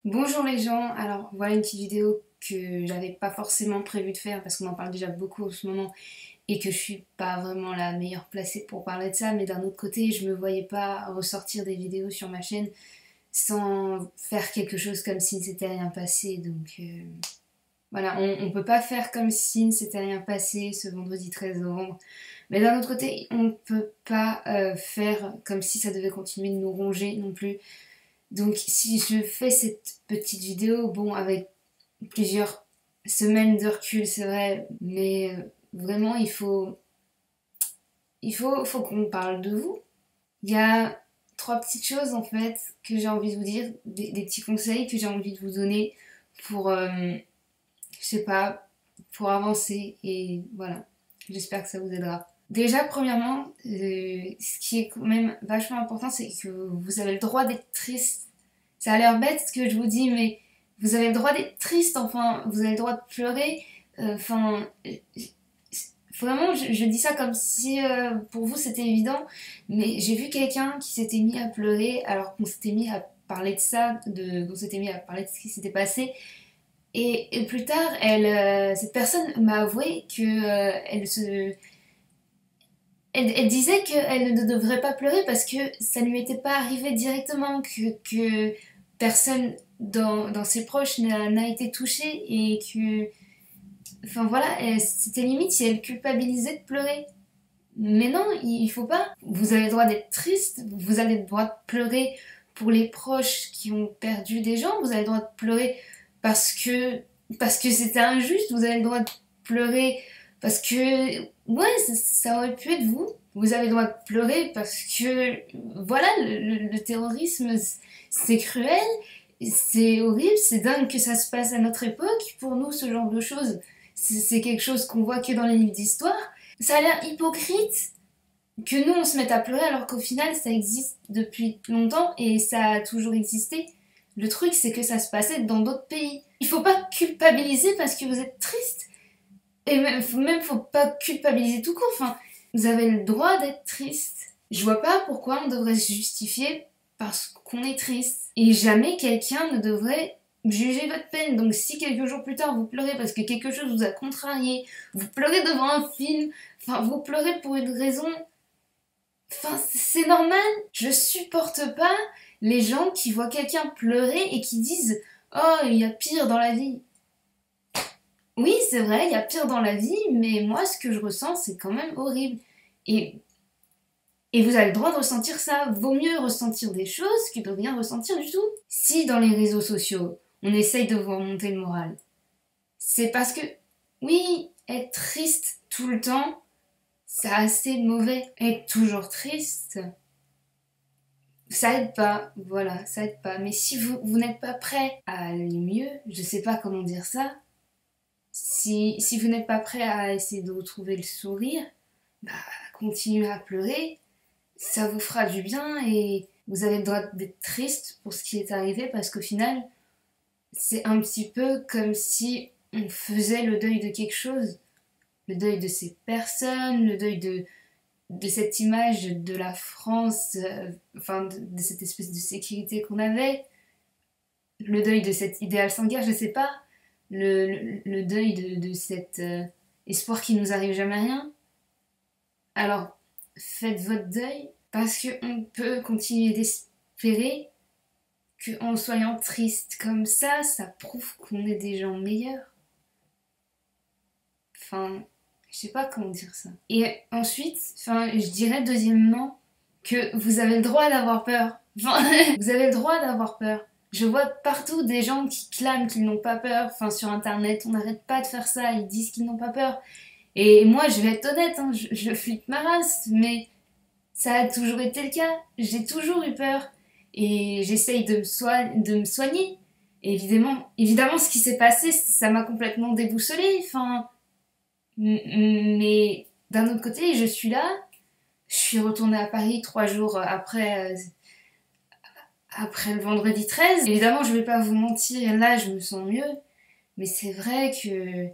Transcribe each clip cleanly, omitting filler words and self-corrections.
Bonjour les gens, alors voilà une petite vidéo que j'avais pas forcément prévu de faire parce qu'on en parle déjà beaucoup en ce moment et que je suis pas vraiment la meilleure placée pour parler de ça, mais d'un autre côté je me voyais pas ressortir des vidéos sur ma chaîne sans faire quelque chose comme si ne s'était rien passé, donc voilà, on peut pas faire comme si ne s'était rien passé ce vendredi 13 novembre, mais d'un autre côté on peut pas faire comme si ça devait continuer de nous ronger non plus. Donc si je fais cette petite vidéo, bon, avec plusieurs semaines de recul, c'est vrai, mais vraiment, faut qu'on parle de vous. Il y a trois petites choses, en fait, que j'ai envie de vous dire, des petits conseils que j'ai envie de vous donner pour, je sais pas, pour avancer, et voilà, j'espère que ça vous aidera. Déjà, premièrement, ce qui est quand même vachement important, c'est que vous avez le droit d'être triste. Ça a l'air bête ce que je vous dis, mais vous avez le droit d'être triste, enfin, vous avez le droit de pleurer. Enfin, vraiment, je dis ça comme si pour vous c'était évident, mais j'ai vu quelqu'un qui s'était mis à pleurer alors qu'on s'était mis à parler de ça, qu'on s'était mis à parler de ce qui s'était passé. Et plus tard, cette personne m'a avoué que elle disait qu'elle ne devrait pas pleurer parce que ça ne lui était pas arrivé directement, que personne dans ses proches n'a été touché et que... Enfin voilà, c'était limite si elle culpabilisait de pleurer. Mais non, il faut pas. Vous avez le droit d'être triste, vous avez le droit de pleurer pour les proches qui ont perdu des gens, vous avez le droit de pleurer parce que, parce que c'était injuste, vous avez le droit de pleurer parce que, ouais, ça aurait pu être vous. Vous avez le droit de pleurer parce que, voilà, le terrorisme, c'est cruel, c'est horrible, c'est dingue que ça se passe à notre époque. Pour nous, ce genre de choses, c'est quelque chose qu'on voit que dans les livres d'histoire. Ça a l'air hypocrite que nous on se mette à pleurer alors qu'au final ça existe depuis longtemps et ça a toujours existé. Le truc c'est que ça se passait dans d'autres pays. Il faut pas culpabiliser parce que vous êtes triste. Et même faut pas culpabiliser tout court. Enfin, vous avez le droit d'être triste. Je vois pas pourquoi on devrait se justifier parce qu'on est triste. Et jamais quelqu'un ne devrait juger votre peine. Donc si quelques jours plus tard vous pleurez parce que quelque chose vous a contrarié, vous pleurez devant un film, enfin vous pleurez pour une raison, enfin c'est normal. Je supporte pas les gens qui voient quelqu'un pleurer et qui disent oh il y a pire dans la vie. Oui, c'est vrai, il y a pire dans la vie, mais moi, ce que je ressens, c'est quand même horrible. Et, et vous avez le droit de ressentir ça. Vaut mieux ressentir des choses que de rien ressentir du tout. Si dans les réseaux sociaux, on essaye de vous remonter le moral, c'est parce que, oui, être triste tout le temps, c'est assez mauvais. Être toujours triste, ça aide pas. Voilà, ça aide pas. Mais si vous n'êtes pas prêt à aller mieux, je sais pas comment dire ça, si vous n'êtes pas prêt à essayer de retrouver le sourire, bah, continuez à pleurer, ça vous fera du bien et vous avez le droit d'être triste pour ce qui est arrivé parce qu'au final, c'est un petit peu comme si on faisait le deuil de quelque chose, le deuil de ces personnes, le deuil de cette image de la France, enfin de cette espèce de sécurité qu'on avait, le deuil de cet idéal sans guerre, je sais pas, le deuil de cet espoir qui nous arrive jamais rien. Alors, faites votre deuil parce qu'on peut continuer d'espérer qu'en soyant triste comme ça prouve qu'on est des gens meilleurs. Enfin, je sais pas comment dire ça. Et ensuite, enfin, je dirais deuxièmement que vous avez le droit d'avoir peur. Enfin, vous avez le droit d'avoir peur. Je vois partout des gens qui clament qu'ils n'ont pas peur. Enfin, sur internet, on n'arrête pas de faire ça. Ils disent qu'ils n'ont pas peur. Et moi, je vais être honnête, hein, je flippe ma race, mais ça a toujours été le cas. J'ai toujours eu peur. Et j'essaye de me soigner. Et évidemment, ce qui s'est passé, ça m'a complètement déboussolée. Enfin, mais d'un autre côté, je suis là. Je suis retournée à Paris 3 jours après le vendredi 13. Évidemment, je vais pas vous mentir, là, je me sens mieux. Mais c'est vrai que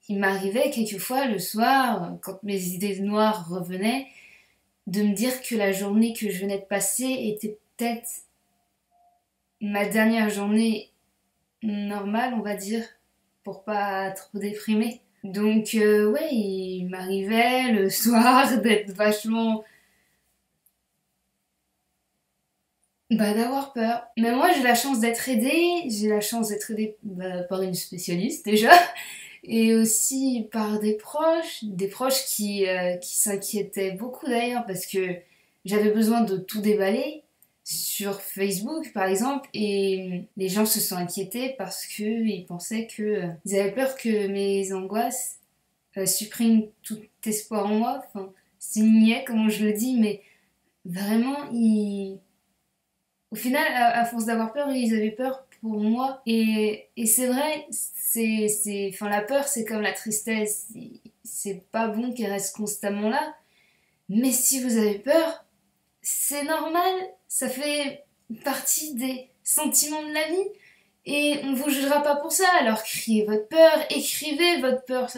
il m'arrivait quelquefois le soir, quand mes idées noires revenaient, de me dire que la journée que je venais de passer était peut-être ma dernière journée normale, on va dire, pour pas trop déprimer. Donc ouais, il m'arrivait le soir d'être vachement... Bah d'avoir peur. Mais moi j'ai la chance d'être aidée par une spécialiste déjà, et aussi par des proches qui s'inquiétaient beaucoup d'ailleurs parce que j'avais besoin de tout déballer sur Facebook par exemple, et les gens se sont inquiétés parce que ils pensaient que ils avaient peur que mes angoisses suppriment tout espoir en moi. Enfin, c'est niais comment je le dis, mais vraiment au final, à force d'avoir peur, ils avaient peur pour moi. Et c'est vrai, enfin, la peur, c'est comme la tristesse. C'est pas bon qu'elle reste constamment là. Mais si vous avez peur, c'est normal. Ça fait partie des sentiments de la vie. Et on vous jugera pas pour ça. Alors criez votre peur, écrivez votre peur,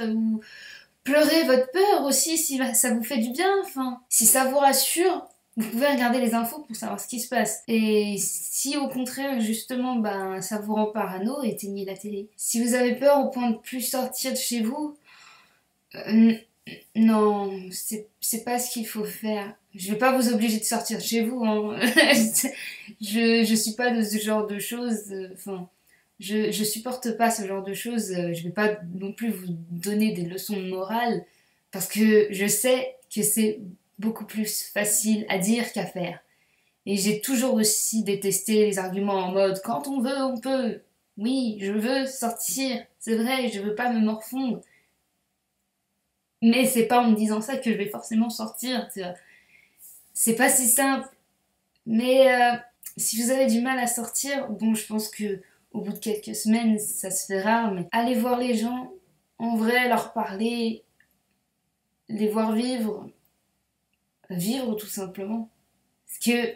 pleurez votre peur aussi si ça vous fait du bien. Enfin, si ça vous rassure, vous pouvez regarder les infos pour savoir ce qui se passe. Et si au contraire, justement, ben, ça vous rend parano, éteignez la télé. Si vous avez peur au point de plus sortir de chez vous, euh, non, c'est pas ce qu'il faut faire. Je vais pas vous obliger de sortir de chez vous, hein. Je suis pas de ce genre de choses. Enfin, je supporte pas ce genre de choses. Je vais pas non plus vous donner des leçons de morale parce que je sais que c'est beaucoup plus facile à dire qu'à faire. Et j'ai toujours aussi détesté les arguments en mode quand on veut, on peut. Oui, je veux sortir, c'est vrai, je veux pas me morfondre. Mais c'est pas en me disant ça que je vais forcément sortir. Tu vois. C'est pas si simple. Mais si vous avez du mal à sortir, bon, je pense que au bout de quelques semaines, ça se fait rare. Mais allez voir les gens, en vrai, leur parler, les voir vivre, vivre tout simplement. Parce que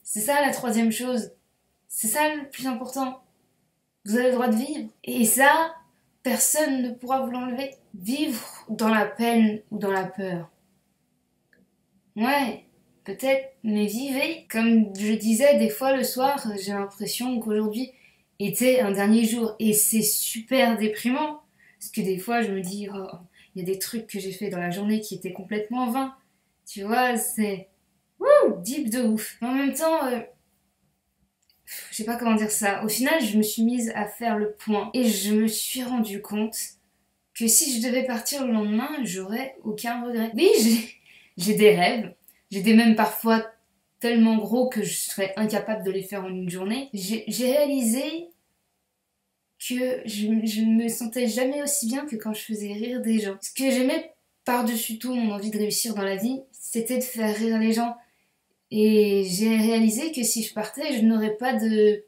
c'est ça la troisième chose. C'est ça le plus important. Vous avez le droit de vivre. Et ça, personne ne pourra vous l'enlever. Vivre dans la peine ou dans la peur. Ouais, peut-être, mais vivez. Comme je disais, des fois le soir, j'ai l'impression qu'aujourd'hui était un dernier jour. Et c'est super déprimant. Parce que des fois, je me dis, oh, il y a des trucs que j'ai fait dans la journée qui étaient complètement vains. Tu vois, c'est deep de ouf. Mais en même temps, je sais pas comment dire ça. Au final, je me suis mise à faire le point. Et je me suis rendu compte que si je devais partir le lendemain, j'aurais aucun regret. Oui, j'ai des rêves. J'ai des même parfois tellement gros que je serais incapable de les faire en une journée. J'ai réalisé que je ne me sentais jamais aussi bien que quand je faisais rire des gens. Ce que j'aimais par-dessus tout mon envie de réussir dans la vie, c'était de faire rire les gens. Et j'ai réalisé que si je partais, je n'aurais pas de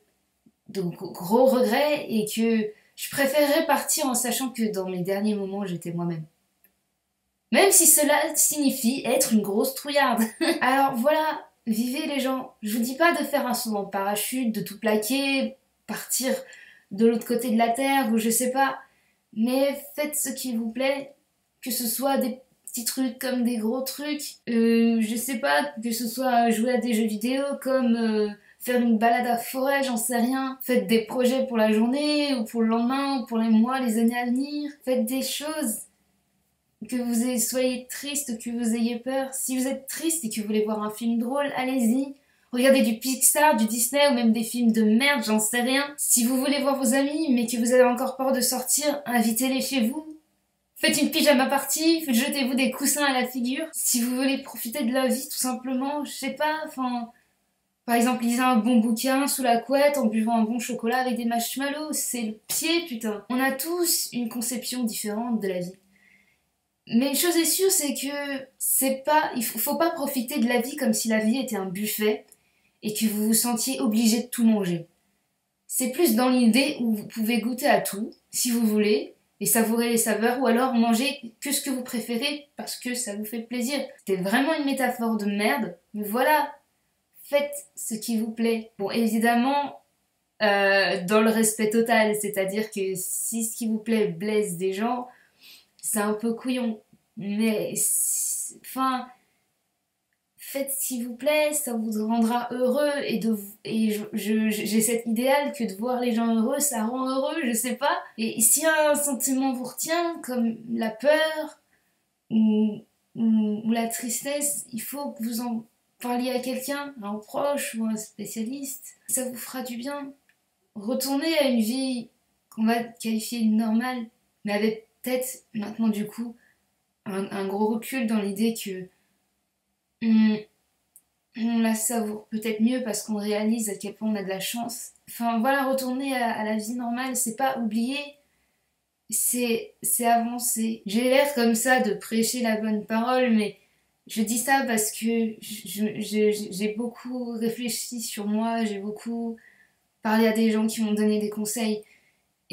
gros regrets et que je préférerais partir en sachant que dans mes derniers moments, j'étais moi-même. Même si cela signifie être une grosse trouillarde. Alors voilà, vivez les gens. Je vous dis pas de faire un saut en parachute, de tout plaquer, partir de l'autre côté de la terre ou je sais pas. Mais faites ce qui vous plaît, que ce soit des petits trucs comme des gros trucs. Je sais pas, que ce soit jouer à des jeux vidéo comme faire une balade à forêt, j'en sais rien. Faites des projets pour la journée ou pour le lendemain ou pour les mois, les années à venir. Faites des choses que soyez triste, que vous ayez peur. Si vous êtes triste et que vous voulez voir un film drôle, allez-y. Regardez du Pixar, du Disney ou même des films de merde, j'en sais rien. Si vous voulez voir vos amis mais que vous avez encore peur de sortir, invitez-les chez vous. Faites une pyjama party, jetez-vous des coussins à la figure. Si vous voulez profiter de la vie tout simplement, je sais pas, enfin... Par exemple, lisez un bon bouquin sous la couette en buvant un bon chocolat avec des marshmallows. C'est le pied, putain. On a tous une conception différente de la vie. Mais une chose est sûre, c'est que faut pas profiter de la vie comme si la vie était un buffet et que vous vous sentiez obligé de tout manger. C'est plus dans l'idée où vous pouvez goûter à tout, si vous voulez, et savourer les saveurs, ou alors manger que ce que vous préférez parce que ça vous fait plaisir. C'était vraiment une métaphore de merde, mais voilà, faites ce qui vous plaît. Bon, évidemment, dans le respect total, c'est-à-dire que si ce qui vous plaît blesse des gens, c'est un peu couillon. Mais, enfin, faites s'il vous plaît, ça vous rendra heureux et j'ai cet idéal que de voir les gens heureux, ça rend heureux, je sais pas. Et si un sentiment vous retient, comme la peur ou la tristesse, il faut que vous en parliez à quelqu'un, à un proche ou à un spécialiste. Ça vous fera du bien. Retournez à une vie qu'on va qualifier de normale, mais avec peut-être maintenant du coup un gros recul dans l'idée que on, on la savoure peut-être mieux parce qu'on réalise à quel point on a de la chance. Enfin voilà, retourner à la vie normale, c'est pas oublier, c'est avancer. J'ai l'air comme ça de prêcher la bonne parole, mais je dis ça parce que j'ai beaucoup réfléchi sur moi, j'ai beaucoup parlé à des gens qui m'ont donné des conseils.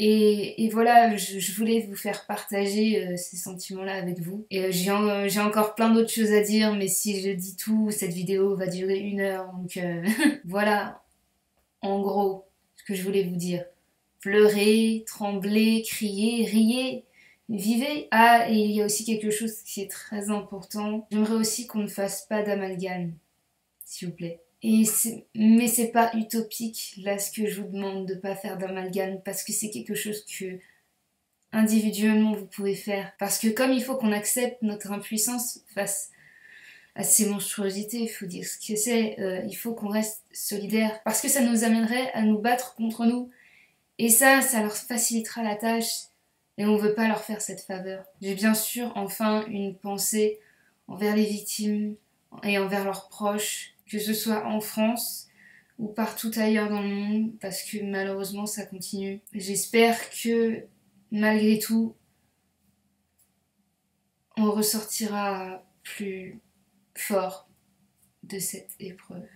Et voilà, je voulais vous faire partager ces sentiments-là avec vous. Et j'ai encore plein d'autres choses à dire, mais si je dis tout, cette vidéo va durer 1 heure. Donc voilà, en gros, ce que je voulais vous dire. Pleurez, tremblez, criez, riez, vivez. Ah, et il y a aussi quelque chose qui est très important. J'aimerais aussi qu'on ne fasse pas d'amalgame, s'il vous plaît. Mais c'est pas utopique, là, ce que je vous demande de pas faire d'amalgame, parce que c'est quelque chose que individuellement vous pouvez faire. Parce que comme il faut qu'on accepte notre impuissance face à ces monstruosités, il faut dire ce que c'est, il faut qu'on reste solidaire, parce que ça nous amènerait à nous battre contre nous. Et ça leur facilitera la tâche, et on veut pas leur faire cette faveur. J'ai bien sûr enfin une pensée envers les victimes et envers leurs proches, que ce soit en France ou partout ailleurs dans le monde, parce que malheureusement ça continue. J'espère que malgré tout, on ressortira plus fort de cette épreuve.